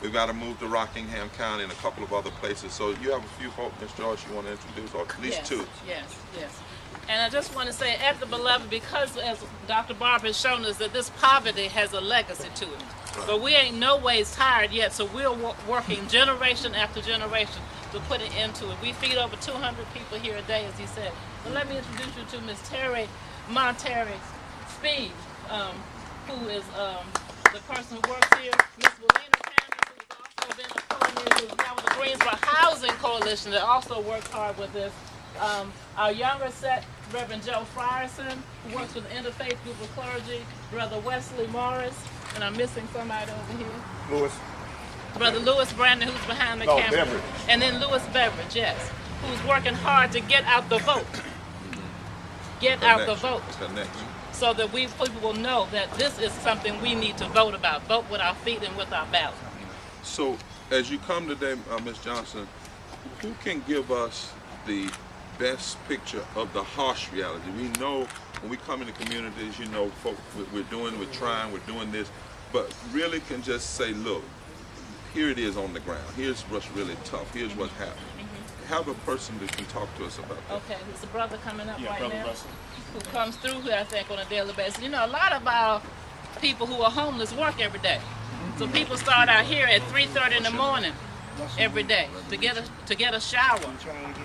We've got to move to Rockingham County and a couple of other places. So you have a few folk, Ms. George, you want to introduce, or at least two. Yes, yes. And I just want to say, at the Beloved, because as Dr. Barbara has shown us that this poverty has a legacy to it. Right. But we ain't no ways tired yet, so we're working generation after generation to put it into it. We feed over 200 people here a day, as he said. But let me introduce you to Ms. Terry Monterey Speed, who is the person who works here. Ms. Walina Cannon, who's also been a pioneer, who's now with the Greensboro Housing Coalition that also works hard with this. Our younger set, Reverend Joe Frierson, who works with the Interfaith Group of Clergy, Brother Wesley Morris, and I'm missing somebody over here. Lewis. Brother Lewis Brandon, who's behind the camera. Beverage. And then Lewis Beverage, yes, who's working hard to get out the vote. Get out the vote. So that people will know that this is something we need to vote about. Vote with our feet and with our ballot. So as you come today, Ms. Johnson, who can give us the best picture of the harsh reality? We know when we come into communities, you know, folk, we're trying, we're doing this, but really can just say, look, here it is on the ground. Here's what's really tough. Here's what's happening. Have a person that can talk to us about that. Okay, there's a brother coming up right Brother now Russell, who comes through here, I think, on a daily basis. You know, a lot of our people who are homeless work every day. So people start out here at 3:30 in the morning every day to get a shower,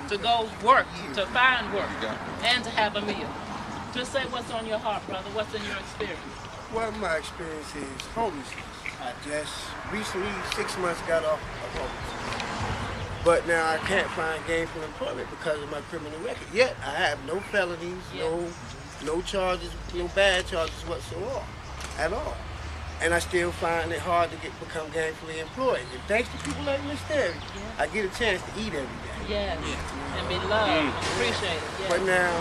to go work, to find work, and to have a meal. Just say what's on your heart, brother. What's in your experience? Well, my experience is homelessness. I just recently, 6 months, got off of homelessness. But now I can't find gainful employment because of my criminal record. Yet I have no felonies, no charges, no bad charges whatsoever at all. And I still find it hard to become gainfully employed. And thanks to people like Miss Terry, I get a chance to eat every day. Yes, and be loved and appreciated. Yes. But now,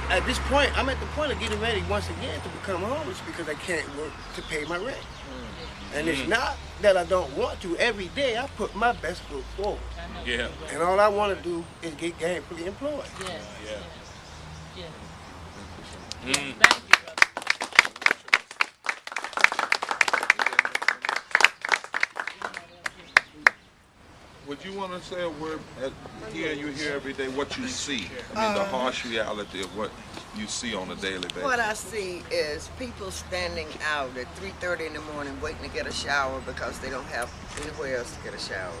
at this point, I'm at the point of getting ready once again to become homeless because I can't work to pay my rent. And it's not that I don't want to. Every day I put my best foot forward. Yeah. And all I want to do is get gainfully employed. Yes. Yeah. Yes. Thank you, brother. Would you want to say a word here? You hear every day what you see. I mean, the harsh reality of what you see on a daily basis. What I see is people standing out at 3:30 in the morning waiting to get a shower because they don't have anywhere else to get a shower.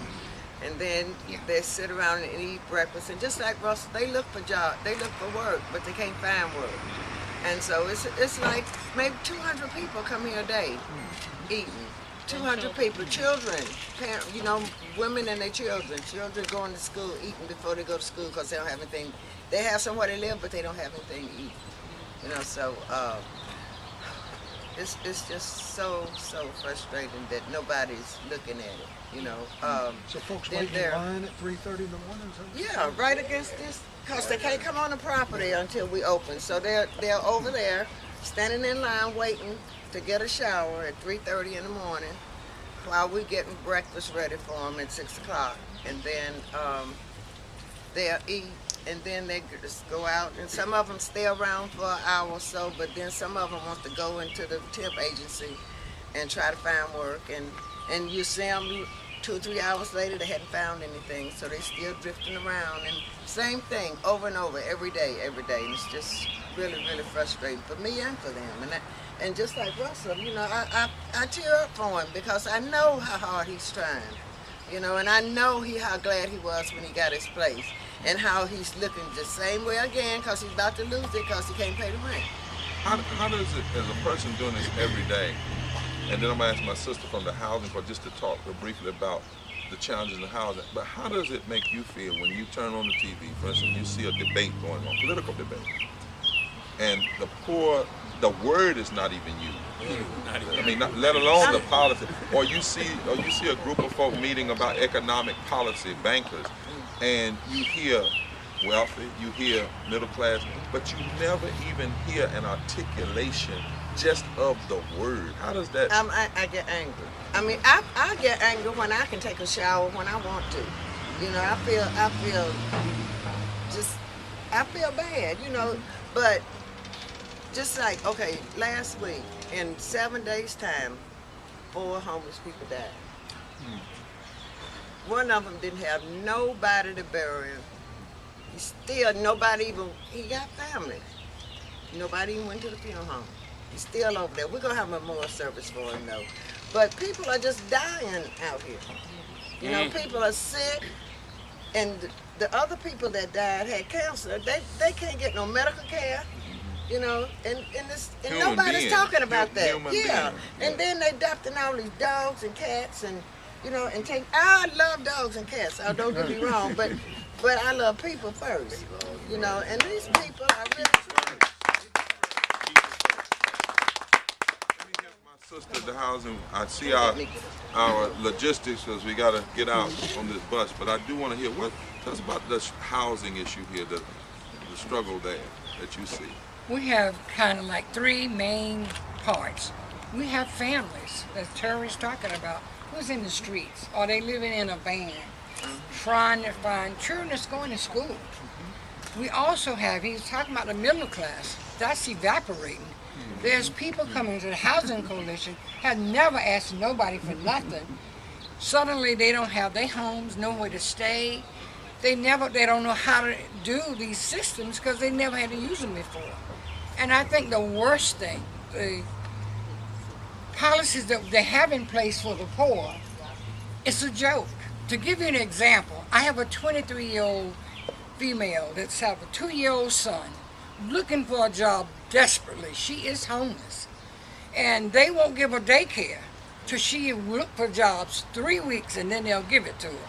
And then they sit around and eat breakfast. And just like Russell, they look for jobs, they look for work, but they can't find work. And so it's like maybe 200 people come here a day eating. 200 people, children, parents, you know, women and their children going to school, eating before they go to school because they don't have anything. They have somewhere to live, but they don't have anything to eat. You know, so it's just so frustrating that nobody's looking at it. You know. So folks waiting in line at 3:30 in the morning? Yeah, right against this, because they can't come on the property until we open. So they're over there, standing in line waiting to get a shower at 3:30 in the morning while we're getting breakfast ready for them at 6 o'clock. And then they'll eat, and then they just go out. And some of them stay around for an hour or so, but then some of them want to go into the temp agency and try to find work. And you see them 2 or 3 hours later, they hadn't found anything, so they're still drifting around. And same thing over and over, every day. And it's just really frustrating for me and for them. And just like Russell, you know, I tear up for him because I know how hard he's trying, you know, and I know how glad he was when he got his place, and how he's looking the same way again because he's about to lose it because he can't pay the rent. How does it, as a person doing this every day, and then I'm going to ask my sister from the housing for just to talk briefly about the challenges in housing, but how does it make you feel when you turn on the TV, for instance, you see a debate going on, political debate, and the word is not even used. I mean, let alone the policy. Or you see a group of folk meeting about economic policy, bankers, and you hear wealthy, you hear middle class, but you never even hear an articulation just of the word. How does that? I get angry. I mean, I get angry when I can take a shower when I want to. You know, I feel bad, you know, but just like, okay, last week, in 7 days' time, 4 homeless people died. One of them didn't have nobody to bury him. He got family. Nobody even went to the funeral home. He's still over there. We're going to have a memorial service for him, though. But people are just dying out here. You know, people are sick, and the other people that died had cancer. They can't get no medical care, you know, and nobody's talking about that. Yeah, and then they adopting all these dogs and cats, and you know, and I love dogs and cats. Don't get me wrong, but I love people first, you know, and these people are really trying. Sister, the housing, I see our logistics because we got to get out on this bus, but I do want to hear tell us about this housing issue here, the struggle there that you see. We have kind of like three main parts. We have families that Terry's talking about who's in the streets, or they living in a van trying to find children that's going to school. We also have, he's talking about the middle class, that's evaporating. There's people coming to the Housing Coalition, have never asked nobody for nothing. Suddenly they don't have their homes, nowhere to stay. They don't know how to do these systems because they never had to use them before. And I think the worst thing, the policies that they have in place for the poor, it's a joke. To give you an example, I have a 23-year-old female that's have a 2-year-old son looking for a job desperately. She is homeless. And they won't give her daycare till she look for jobs 3 weeks and then they'll give it to her.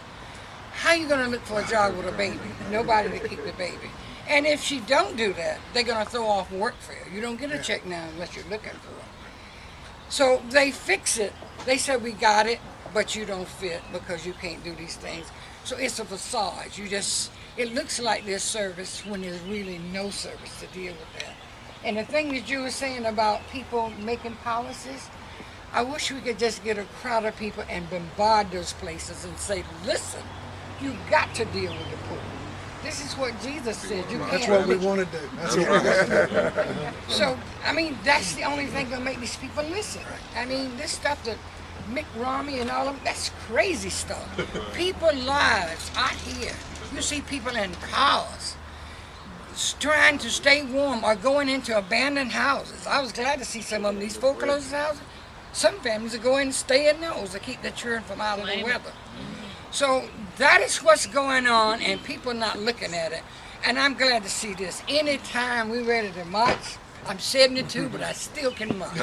How are you going to look for a job with a baby? Nobody to keep the baby. And if she don't do that, they're going to throw off work for you. You don't get a check now unless you're looking for it. So they fix it. They said, we got it, but you don't fit because you can't do these things. So it's a facade. It looks like there's service when there's really no service to deal with that. And the thing that you were saying about people making policies, I wish we could just get a crowd of people and bombard those places and say, listen, you got to deal with the poor. This is what Jesus said. You That's can't. what we want to do. That's what we want to do. So, I mean, that's the only thing that'll make these people listen. I mean, this stuff that Mick Romney and all of them, that's crazy stuff. People's lives out here. You see people in cars trying to stay warm or going into abandoned houses. I was glad to see some of them, these foreclosed houses. Some families are going to stay in those to keep their children from out of the weather. So that is what's going on, and people not looking at it. And I'm glad to see this. Anytime we're ready to march, I'm 72, but I still can march.